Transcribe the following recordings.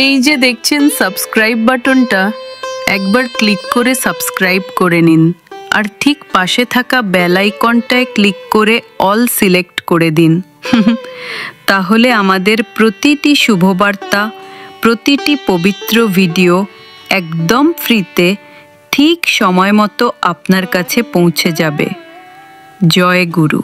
এই যে দেখছেন সাবস্ক্রাইব বাটনটা, একবার ক্লিক করে সাবস্ক্রাইব করে নিন আর ঠিক পাশে থাকা বেল আইকনটায় ক্লিক করে অল সিলেক্ট করে দিন। তাহলে আমাদের প্রতিটি শুভবার্তা, প্রতিটি পবিত্র ভিডিও একদম ফ্রিতে ঠিক সময় মতো আপনার কাছে পৌঁছে যাবে। জয় গুরু।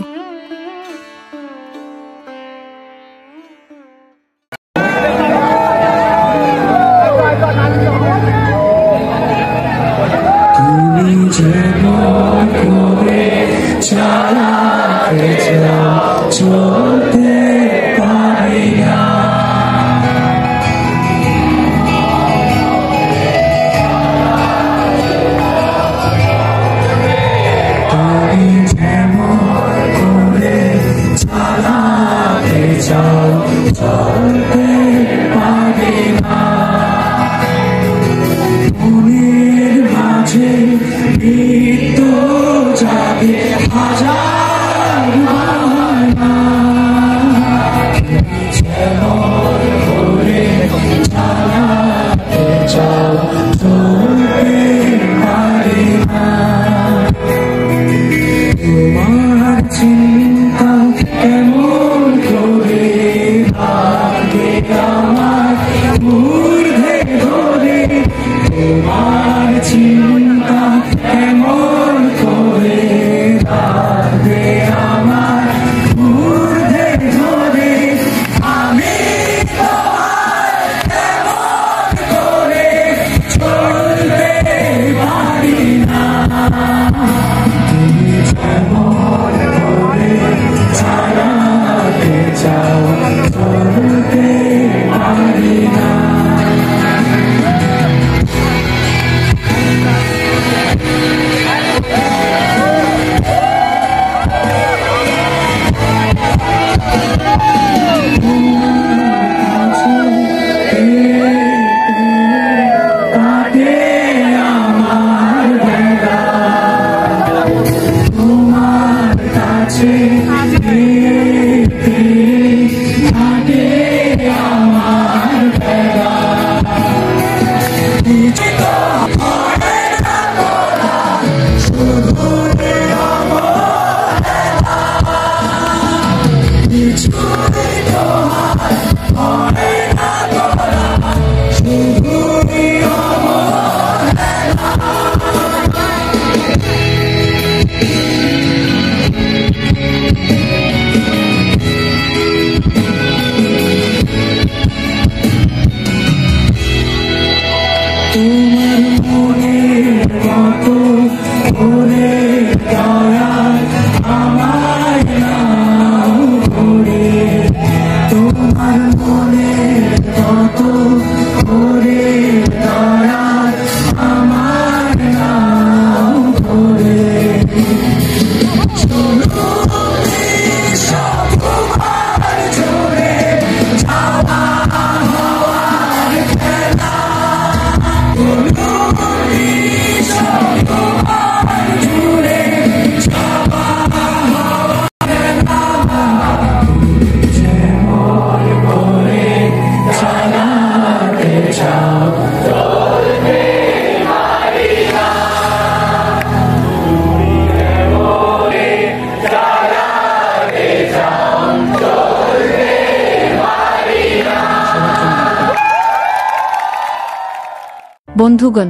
বন্ধুগণ,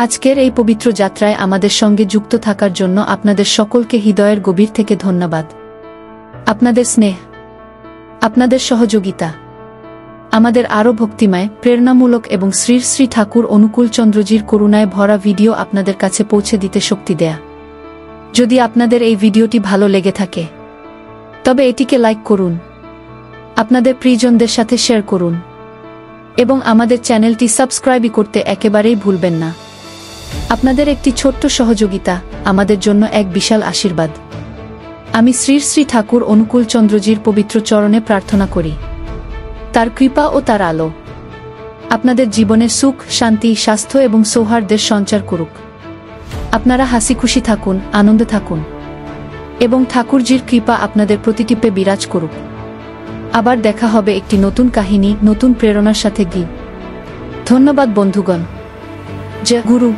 আজকের এই পবিত্র যাত্রায় আমাদের সঙ্গে যুক্ত থাকার জন্য আপনাদের সকলকে হৃদয়ের গভীর থেকে ধন্যবাদ। আপনাদের স্নেহ, আপনাদের সহযোগিতা আমাদের আরও ভক্তিময়, প্রেরণামূলক এবং শ্রী শ্রী ঠাকুর অনুকূল চন্দ্রজির করুণায় ভরা ভিডিও আপনাদের কাছে পৌঁছে দিতে শক্তি দেয়া। যদি আপনাদের এই ভিডিওটি ভালো লেগে থাকে তবে এটিকে লাইক করুন, আপনাদের প্রিয়জনদের সাথে শেয়ার করুন এবং আমাদের চ্যানেলটি সাবস্ক্রাইব করতে একেবারেই ভুলবেন না। আপনাদের একটি ছোট্ট সহযোগিতা আমাদের জন্য এক বিশাল আশীর্বাদ। আমি শ্রী শ্রী ঠাকুর অনুকূল চন্দ্রজির পবিত্র চরণে প্রার্থনা করি তার কৃপা ও তার আলো আপনাদের জীবনে সুখ, শান্তি, স্বাস্থ্য এবং সৌহার্দ্যের সঞ্চার করুক। আপনারা হাসি খুশি থাকুন, আনন্দে থাকুন এবং ঠাকুরজির কৃপা আপনাদের প্রতিটিপে বিরাজ করুক। আবার দেখা হবে একটি নতুন কাহিনী, নতুন প্রেরণার সাথে। ধন্যবাদ বন্ধুগণ। জয় গুরু।